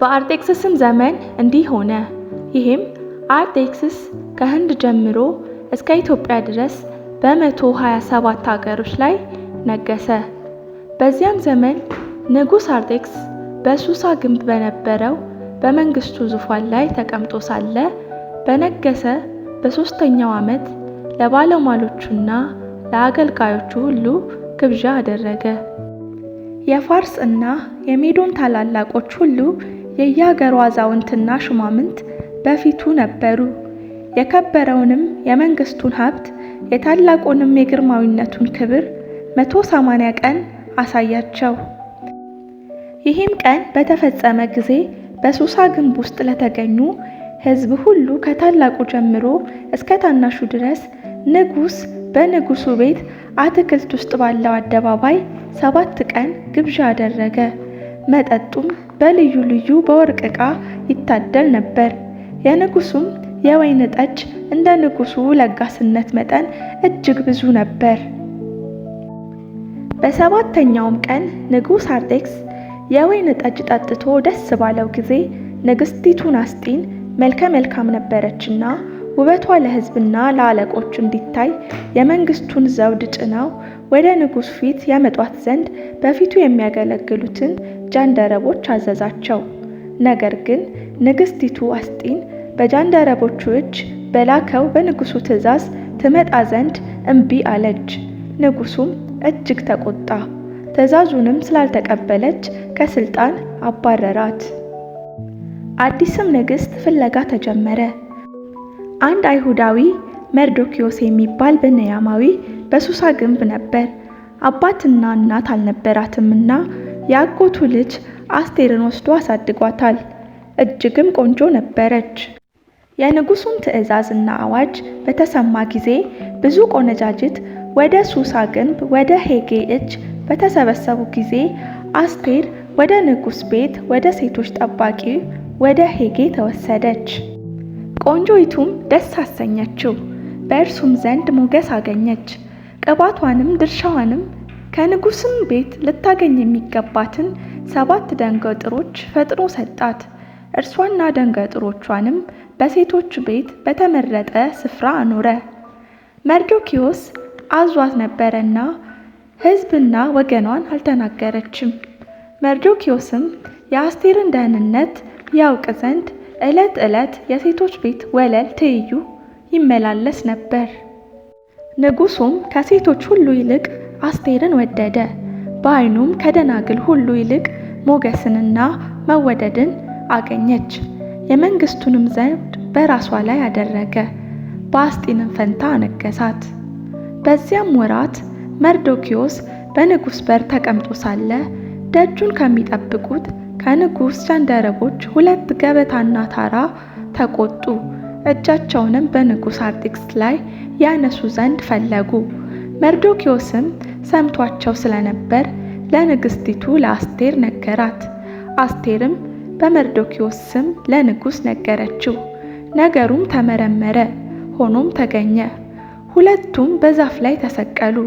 በአርጤክስስም ዘመን እንዲህ ሆነ። ይህም አርጤክስስ ከህንድ ጀምሮ እስከ ኢትዮጵያ ድረስ በ127 ሀገሮች ላይ ነገሰ። በዚያም ዘመን ንጉሥ አርጤክስ በሱሳ ግንብ በነበረው በመንግስቱ ዙፋን ላይ ተቀምጦ ሳለ በነገሰ በ3ኛው ዓመት ለባለሟሎቹና ለአገልጋዮቹ ሁሉ ግብዣ አደረገ። የፋርስ እና የሜዶን ታላላቆች ሁሉ የየሀገሩ አዛውንትና ሹማምንት በፊቱ ነበሩ። የከበረውንም የመንግስቱን ሀብት የታላቁንም የግርማዊነቱን ክብር 180 ቀን አሳያቸው። ይህም ቀን በተፈጸመ ጊዜ በሱሳ ግንብ ውስጥ ለተገኙ ሕዝብ ሁሉ ከታላቁ ጀምሮ እስከ ታናሹ ድረስ ንጉሥ በንጉሱ ቤት አትክልት ውስጥ ባለው አደባባይ 7 ቀን ግብዣ አደረገ። መጠጡም በልዩ ልዩ በወርቅ ዕቃ ይታደል ነበር። የንጉሱም የወይን ጠጅ እንደ ንጉሱ ለጋስነት መጠን እጅግ ብዙ ነበር። በ7ኛውም ቀን ንጉሥ አርጤክስ የወይን ጠጅ ጠጥቶ ደስ ባለው ጊዜ ንግሥቲቱን አስጢን መልከ መልካም ነበረችና ውበቷ ለሕዝብና ለአለቆች እንዲታይ የመንግስቱን ዘውድ ጭነው ወደ ንጉሥ ፊት ያመጧት ዘንድ በፊቱ የሚያገለግሉትን ጃንደረቦች አዘዛቸው። ነገር ግን ንግሥቲቱ አስጢን በጃንደረቦቹ እጅ በላከው በንጉሱ ትእዛዝ ትመጣ ዘንድ እምቢ አለች። ንጉሱም እጅግ ተቆጣ። ትእዛዙንም ስላልተቀበለች ከስልጣን አባረራት። አዲስም ንግሥት ፍለጋ ተጀመረ። አንድ አይሁዳዊ መርዶክዮስ የሚባል ብንያማዊ በሱሳ ግንብ ነበር። አባትና እናት አልነበራትምና የአጎቱ ልጅ አስቴርን ወስዶ አሳድጓታል። እጅግም ቆንጆ ነበረች። የንጉሱም ትእዛዝና አዋጅ በተሰማ ጊዜ ብዙ ቆነጃጅት ወደ ሱሳ ግንብ ወደ ሄጌ እጅ በተሰበሰቡ ጊዜ አስቴር ወደ ንጉሥ ቤት ወደ ሴቶች ጠባቂ ወደ ሄጌ ተወሰደች። ቆንጆይቱም ደስ አሰኘችው፣ በእርሱም ዘንድ ሞገስ አገኘች። ቅባቷንም ድርሻዋንም ከንጉሥም ቤት ልታገኝ የሚገባትን 7 ደንገጥሮች ፈጥኖ ሰጣት። እርሷና ደንገጥሮቿንም በሴቶች ቤት በተመረጠ ስፍራ አኖረ። መርዶክዮስ አዟት ነበረና ሕዝብና ወገኗን አልተናገረችም። መርዶክዮስም የአስቴርን ደህንነት ያውቅ ዘንድ ዕለት ዕለት የሴቶች ቤት ወለል ትይዩ ይመላለስ ነበር። ንጉሱም ከሴቶች ሁሉ ይልቅ አስቴርን ወደደ። በዓይኑም ከደናግል ሁሉ ይልቅ ሞገስንና መወደድን አገኘች። የመንግስቱንም ዘውድ በራሷ ላይ አደረገ። በአስጢንም ፈንታ አነገሳት። በዚያም ወራት መርዶክዮስ በንጉሥ በር ተቀምጦ ሳለ ደጁን ከሚጠብቁት ከንጉሥ ጃንደረቦች 2 ገበታና ታራ ተቆጡ። እጃቸውንም በንጉሥ አርጤክስ ላይ ያነሱ ዘንድ ፈለጉ። መርዶክዮስም ሰምቷቸው ስለነበር ለንግሥቲቱ ለአስቴር ነገራት። አስቴርም በመርዶክዮስ ስም ለንጉሥ ነገረችው። ነገሩም ተመረመረ፣ ሆኖም ተገኘ። ሁለቱም በዛፍ ላይ ተሰቀሉ።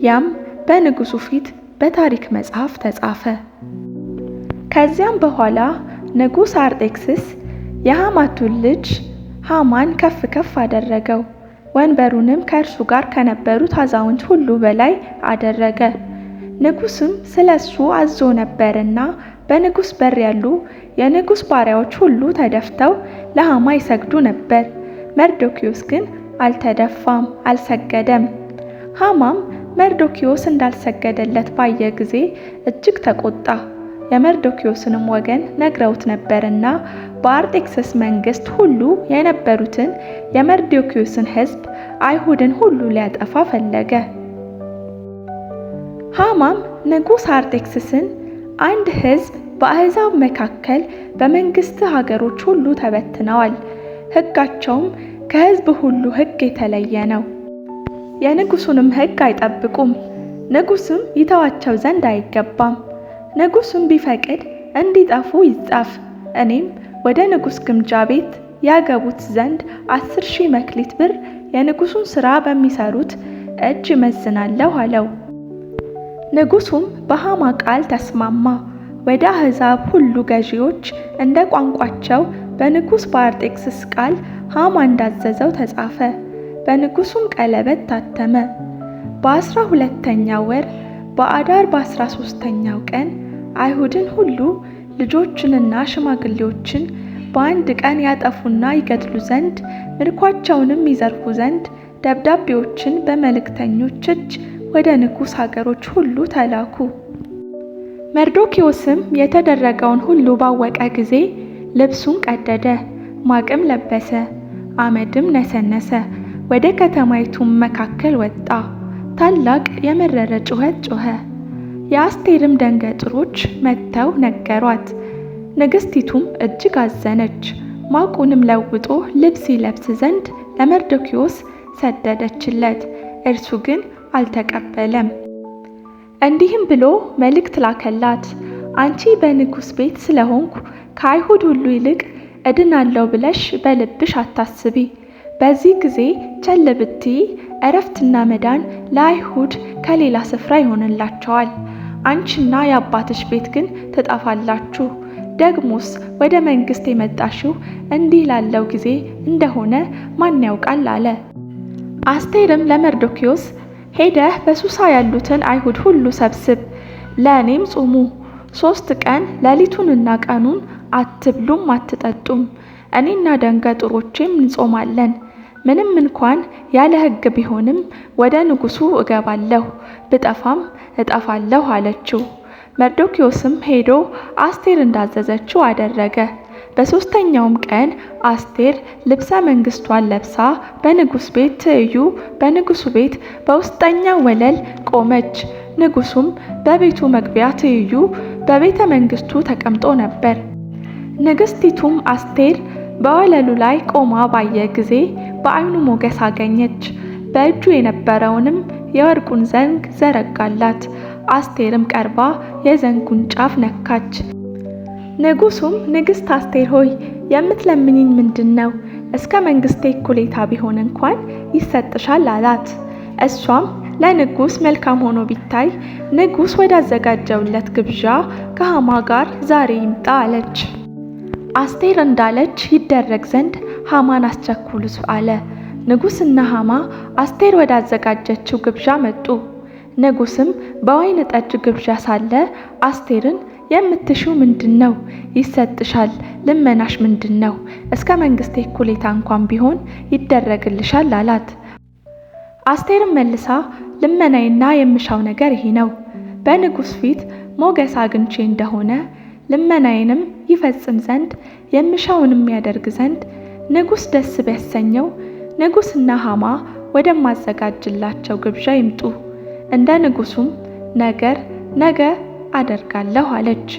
ያም በንጉሱ ፊት በታሪክ መጽሐፍ ተጻፈ። ከዚያም በኋላ ንጉሥ አርጤክስስ የሐማቱን ልጅ ሐማን ከፍ ከፍ አደረገው። ወንበሩንም ከእርሱ ጋር ከነበሩት አዛውንት ሁሉ በላይ አደረገ። ንጉሥም ስለ እሱ አዞ ነበርና በንጉሥ በር ያሉ የንጉሥ ባሪያዎች ሁሉ ተደፍተው ለሐማ ይሰግዱ ነበር። መርዶክዮስ ግን አልተደፋም፣ አልሰገደም። ሐማም መርዶክዮስ እንዳልሰገደለት ባየ ጊዜ እጅግ ተቆጣ። የመርዶክዮስንም ወገን ነግረውት ነበርና በአርጤክስስ መንግስት ሁሉ የነበሩትን የመርዶክዮስን ሕዝብ አይሁድን ሁሉ ሊያጠፋ ፈለገ። ሐማም ንጉሥ አርጤክስስን አንድ ሕዝብ በአሕዛብ መካከል በመንግስት ሀገሮች ሁሉ ተበትነዋል፣ ሕጋቸውም ከሕዝብ ሁሉ ሕግ የተለየ ነው። የንጉሱንም ሕግ አይጠብቁም። ንጉስም ይተዋቸው ዘንድ አይገባም። ንጉሱም ቢፈቅድ እንዲጠፉ ይጻፍ። እኔም ወደ ንጉሥ ግምጃ ቤት ያገቡት ዘንድ 10,000 መክሊት ብር የንጉሱን ሥራ በሚሰሩት እጅ እመዝናለሁ አለው። ንጉሱም በሐማ ቃል ተስማማ። ወደ አሕዛብ ሁሉ ገዢዎች እንደ ቋንቋቸው በንጉሥ በአርጤክስስ ቃል ሐማ እንዳዘዘው ተጻፈ። በንጉሡም ቀለበት ታተመ። በ12ኛው ወር በአዳር በ13ኛው ቀን አይሁድን ሁሉ ልጆችንና ሽማግሌዎችን በአንድ ቀን ያጠፉና ይገድሉ ዘንድ ምርኳቸውንም ይዘርፉ ዘንድ ደብዳቤዎችን በመልእክተኞች እጅ ወደ ንጉሥ ሀገሮች ሁሉ ተላኩ። መርዶክዮስም የተደረገውን ሁሉ ባወቀ ጊዜ ልብሱን ቀደደ፣ ማቅም ለበሰ፣ አመድም ነሰነሰ። ወደ ከተማይቱም መካከል ወጣ፣ ታላቅ የመረረ ጩኸት ጮኸ። የአስቴርም ደንገጥሮች መጥተው ነገሯት። ንግሥቲቱም እጅግ አዘነች። ማቁንም ለውጦ ልብስ ይለብስ ዘንድ ለመርዶክዮስ ሰደደችለት፣ እርሱ ግን አልተቀበለም። እንዲህም ብሎ መልእክት ላከላት። አንቺ በንጉሥ ቤት ስለሆንኩ ከአይሁድ ሁሉ ይልቅ እድናለሁ ብለሽ በልብሽ አታስቢ። በዚህ ጊዜ ቸል ብትይ እረፍትና መዳን ለአይሁድ ከሌላ ስፍራ ይሆንላቸዋል። አንቺና የአባትሽ ቤት ግን ትጠፋላችሁ። ደግሞስ ወደ መንግሥት የመጣሽው እንዲህ ላለው ጊዜ እንደሆነ ማን ያውቃል አለ። አስቴርም ለመርዶክዮስ ሄደህ በሱሳ ያሉትን አይሁድ ሁሉ ሰብስብ፣ ለእኔም ጹሙ። 3 ቀን ሌሊቱንና ቀኑን አትብሉም አትጠጡም። እኔና ደንገጥሮቼም እንጾማለን። ምንም እንኳን ያለ ሕግ ቢሆንም ወደ ንጉሡ እገባለሁ፣ ብጠፋም እጠፋለሁ አለችው። መርዶክዮስም ሄዶ አስቴር እንዳዘዘችው አደረገ። በ3ኛውም ቀን አስቴር ልብሰ መንግሥቷን ለብሳ በንጉሥ ቤት ትይዩ በንጉሡ ቤት በውስጠኛው ወለል ቆመች። ንጉሡም በቤቱ መግቢያ ትይዩ በቤተ መንግሥቱ ተቀምጦ ነበር። ንግሥቲቱም አስቴር በወለሉ ላይ ቆማ ባየ ጊዜ በዓይኑ ሞገስ አገኘች። በእጁ የነበረውንም የወርቁን ዘንግ ዘረጋላት። አስቴርም ቀርባ የዘንጉን ጫፍ ነካች። ንጉሡም ንግሥት አስቴር ሆይ የምትለምኝኝ ምንድን ነው? እስከ መንግሥቴ እኩሌታ ቢሆን እንኳን ይሰጥሻል አላት። እሷም ለንጉሥ መልካም ሆኖ ቢታይ ንጉሥ ወዳዘጋጀውለት ግብዣ ከሐማ ጋር ዛሬ ይምጣ አለች። አስቴር እንዳለች ይደረግ ዘንድ ሐማን አስቸኩሉት አለ። ንጉሥና ሐማ አስቴር ወዳዘጋጀችው ግብዣ መጡ። ንጉሥም በወይን ጠጅ ግብዣ ሳለ አስቴርን የምትሺው ምንድን ነው? ይሰጥሻል። ልመናሽ ምንድን ነው? እስከ መንግሥቴ እኩሌታ እንኳን ቢሆን ይደረግልሻል አላት። አስቴርም መልሳ ልመናዬና የምሻው ነገር ይህ ነው፣ በንጉሥ ፊት ሞገስ አግኝቼ እንደሆነ ልመናዬንም ይፈጽም ዘንድ የምሻውንም ያደርግ ዘንድ ንጉሥ ደስ ቢያሰኘው ንጉሥና ሐማ ወደማዘጋጅላቸው ግብዣ ይምጡ። እንደ ንጉሡም ነገር ነገ አደርጋለሁ አለች።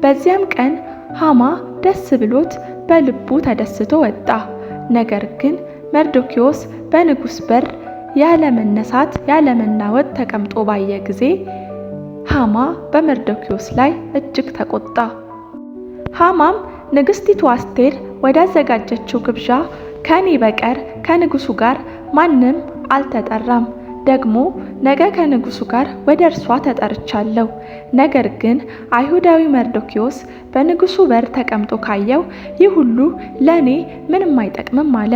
በዚያም ቀን ሐማ ደስ ብሎት በልቡ ተደስቶ ወጣ። ነገር ግን መርዶክዮስ በንጉሥ በር ያለ መነሳት ያለ መናወጥ ተቀምጦ ባየ ጊዜ ሐማ በመርዶክዮስ ላይ እጅግ ተቆጣ። ሐማም ንግሥቲቱ አስቴር ወዳዘጋጀችው ግብዣ ከኔ በቀር ከንጉሡ ጋር ማንም አልተጠራም፣ ደግሞ ነገ ከንጉሡ ጋር ወደ እርሷ ተጠርቻለሁ። ነገር ግን አይሁዳዊ መርዶክዮስ በንጉሡ በር ተቀምጦ ካየው ይህ ሁሉ ለእኔ ምንም አይጠቅምም አለ።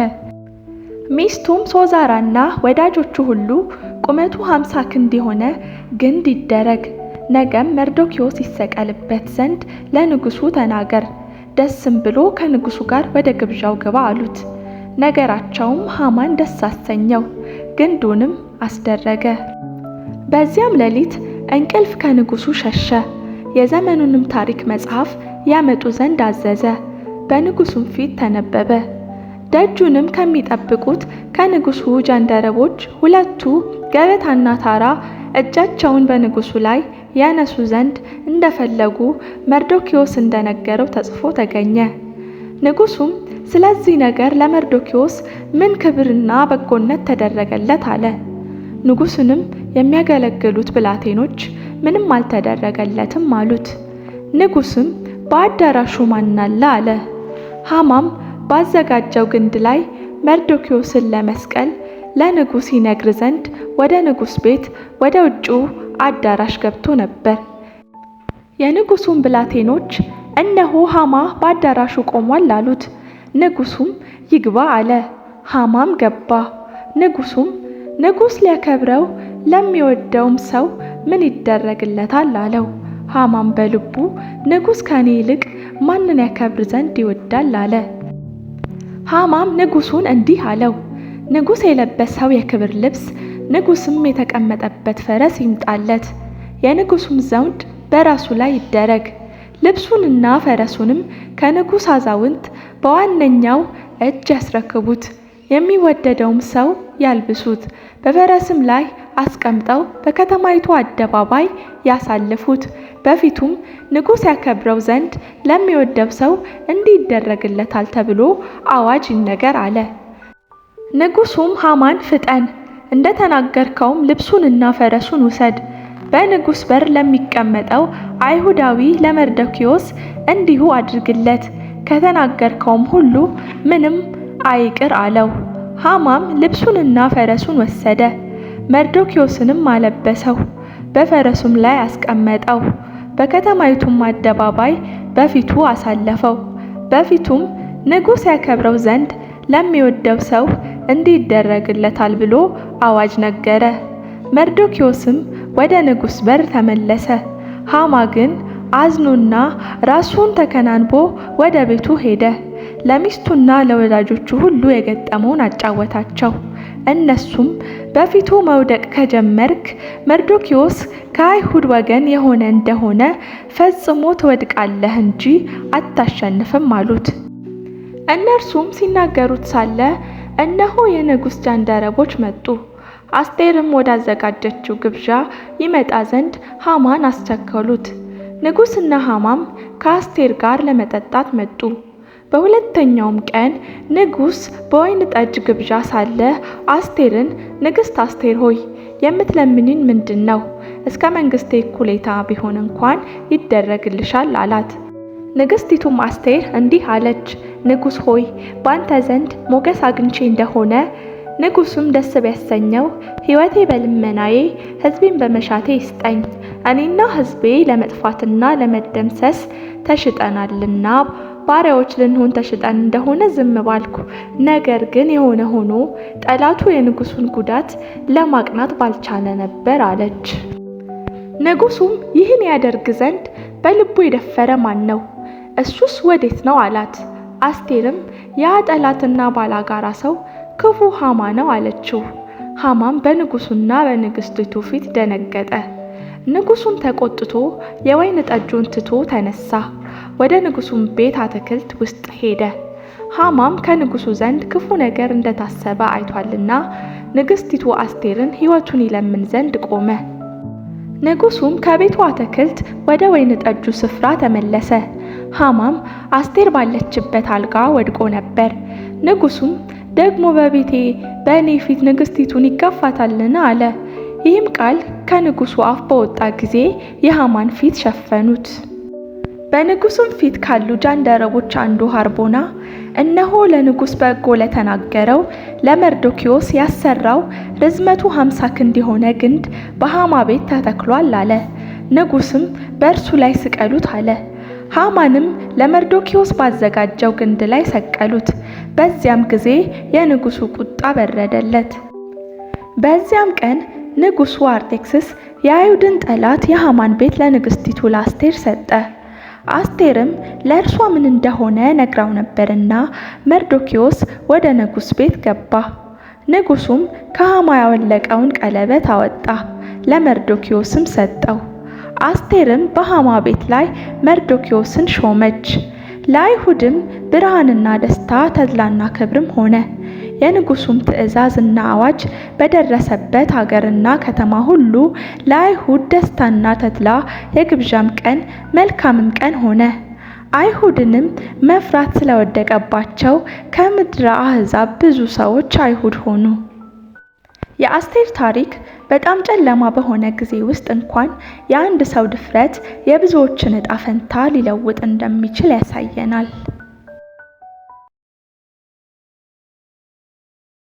ሚስቱም ሶዛራና ወዳጆቹ ሁሉ ቁመቱ 50 ክንድ የሆነ ግንድ ይደረግ፣ ነገም መርዶክዮስ ይሰቀልበት ዘንድ ለንጉሡ ተናገር፣ ደስም ብሎ ከንጉሡ ጋር ወደ ግብዣው ግባ አሉት። ነገራቸውም ሐማን ደስ አሰኘው፣ ግንዱንም አስደረገ። በዚያም ሌሊት እንቅልፍ ከንጉሡ ሸሸ። የዘመኑንም ታሪክ መጽሐፍ ያመጡ ዘንድ አዘዘ። በንጉሡም ፊት ተነበበ። ደጁንም ከሚጠብቁት ከንጉሡ ጃንደረቦች 2ቱ ገበታና ታራ እጃቸውን በንጉሡ ላይ ያነሱ ዘንድ እንደፈለጉ መርዶክዮስ እንደነገረው ተጽፎ ተገኘ። ንጉሡም ስለዚህ ነገር ለመርዶክዮስ ምን ክብርና በጎነት ተደረገለት አለ። ንጉሡንም የሚያገለግሉት ብላቴኖች ምንም አልተደረገለትም አሉት። ንጉሡም በአዳራሹ ማን አለ አለ። ሐማም ባዘጋጀው ግንድ ላይ መርዶክዮስን ለመስቀል ለንጉሥ ይነግር ዘንድ ወደ ንጉሥ ቤት ወደ ውጭው አዳራሽ ገብቶ ነበር። የንጉሱም ብላቴኖች እነሆ ሃማ በአዳራሹ ቆሟል አሉት። ንጉሱም ይግባ አለ። ሃማም ገባ። ንጉሱም ንጉስ ሊያከብረው ለሚወደውም ሰው ምን ይደረግለታል አለው። ሃማም በልቡ ንጉስ ከኔ ይልቅ ማንን ያከብር ዘንድ ይወዳል አለ። ሃማም ንጉሱን እንዲህ አለው፣ ንጉስ የለበሰው የክብር ልብስ፣ ንጉስም የተቀመጠበት ፈረስ ይምጣለት። የንጉሱም ዘውድ በራሱ ላይ ይደረግ። ልብሱንና ፈረሱንም ከንጉስ አዛውንት በዋነኛው እጅ ያስረክቡት። የሚወደደውም ሰው ያልብሱት። በፈረስም ላይ አስቀምጠው በከተማይቱ አደባባይ ያሳልፉት። በፊቱም ንጉስ ያከብረው ዘንድ ለሚወደው ሰው እንዲህ ይደረግለታል ተብሎ አዋጅ ይነገር አለ። ንጉሱም ሃማን ፍጠን፣ እንደተናገርከውም ልብሱንና ፈረሱን ውሰድ። በንጉስ በር ለሚቀመጠው አይሁዳዊ ለመርዶክዮስ እንዲሁ አድርግለት፣ ከተናገርከውም ሁሉ ምንም አይቅር አለው። ሃማም ልብሱንና ፈረሱን ወሰደ፣ መርዶክዮስንም አለበሰው፣ በፈረሱም ላይ አስቀመጠው፣ በከተማይቱም አደባባይ በፊቱ አሳለፈው። በፊቱም ንጉስ ያከብረው ዘንድ ለሚወደው ሰው እንዲህ ይደረግለታል ብሎ አዋጅ ነገረ። መርዶክዮስም ወደ ንጉስ በር ተመለሰ። ሃማ ግን አዝኖና ራሱን ተከናንቦ ወደ ቤቱ ሄደ። ለሚስቱና ለወዳጆቹ ሁሉ የገጠመውን አጫወታቸው። እነሱም በፊቱ መውደቅ ከጀመርክ መርዶክዮስ ከአይሁድ ወገን የሆነ እንደሆነ ፈጽሞ ትወድቃለህ እንጂ አታሸንፍም አሉት። እነርሱም ሲናገሩት ሳለ እነሆ የንጉስ ጃንደረቦች መጡ። አስቴርም ወዳዘጋጀችው ግብዣ ይመጣ ዘንድ ሃማን አስቸከሉት። ንጉስና ሃማም ከአስቴር ጋር ለመጠጣት መጡ። በሁለተኛውም ቀን ንጉስ በወይን ጠጅ ግብዣ ሳለ አስቴርን ንግስት አስቴር ሆይ የምትለምኒን ምንድን ነው? እስከ መንግስቴ እኩሌታ ቢሆን እንኳን ይደረግልሻል አላት። ንግስቲቱም አስቴር እንዲህ አለች፣ ንጉስ ሆይ ባንተ ዘንድ ሞገስ አግኝቼ እንደሆነ ንጉሱም ደስ ቢያሰኘው ሕይወቴ በልመናዬ ሕዝቤን በመሻቴ ይስጠኝ። እኔና ሕዝቤ ለመጥፋትና ለመደምሰስ ተሽጠናልና ባሪያዎች ልንሆን ተሽጠን እንደሆነ ዝም ባልኩ። ነገር ግን የሆነ ሆኖ ጠላቱ የንጉሱን ጉዳት ለማቅናት ባልቻለ ነበር አለች። ንጉሱም ይህን ያደርግ ዘንድ በልቡ የደፈረ ማን ነው? እሱስ ወዴት ነው አላት። አስቴርም ያ ጠላትና ባላጋራ ሰው ክፉ ሃማ ነው አለችው። ሃማም በንጉሱና በንግስቲቱ ፊት ደነገጠ። ንጉሱም ተቆጥቶ የወይን ጠጁን ትቶ ተነሳ፣ ወደ ንጉሱም ቤት አትክልት ውስጥ ሄደ። ሃማም ከንጉሱ ዘንድ ክፉ ነገር እንደታሰበ አይቷልና ንግስቲቱ አስቴርን ሕይወቱን ይለምን ዘንድ ቆመ። ንጉሱም ከቤቱ አትክልት ወደ ወይን ጠጁ ስፍራ ተመለሰ። ሃማም አስቴር ባለችበት አልጋ ወድቆ ነበር። ንጉሱም ደግሞ በቤቴ በእኔ ፊት ንግስቲቱን ይጋፋታልን አለ። ይህም ቃል ከንጉሱ አፍ በወጣ ጊዜ የሃማን ፊት ሸፈኑት። በንጉሱም ፊት ካሉ ጃንደረቦች አንዱ ሐርቦና እነሆ ለንጉስ በጎ ለተናገረው ለመርዶክዮስ ያሰራው ርዝመቱ 50 ክንድ የሆነ ግንድ በሃማ ቤት ተተክሏል አለ። ንጉስም በእርሱ ላይ ስቀሉት አለ። ሃማንም ለመርዶክዮስ ባዘጋጀው ግንድ ላይ ሰቀሉት። በዚያም ጊዜ የንጉሱ ቁጣ በረደለት። በዚያም ቀን ንጉሱ አርጤክስስ የአይሁድን ጠላት የሃማን ቤት ለንግስቲቱ ለአስቴር ሰጠ። አስቴርም ለእርሷ ምን እንደሆነ ነግራው ነበርና መርዶክዮስ ወደ ንጉስ ቤት ገባ። ንጉሱም ከሃማ ያወለቀውን ቀለበት አወጣ፣ ለመርዶክዮስም ሰጠው። አስቴርም በሃማ ቤት ላይ መርዶክዮስን ሾመች። ለአይሁድም ብርሃንና ደስታ ተድላና ክብርም ሆነ። የንጉሱም ትእዛዝና አዋጅ በደረሰበት ሀገርና ከተማ ሁሉ ለአይሁድ ደስታና ተድላ የግብዣም ቀን መልካምም ቀን ሆነ። አይሁድንም መፍራት ስለወደቀባቸው ከምድረ አሕዛብ ብዙ ሰዎች አይሁድ ሆኑ። የአስቴር ታሪክ በጣም ጨለማ በሆነ ጊዜ ውስጥ እንኳን የአንድ ሰው ድፍረት የብዙዎችን ዕጣ ፈንታ ሊለውጥ እንደሚችል ያሳየናል።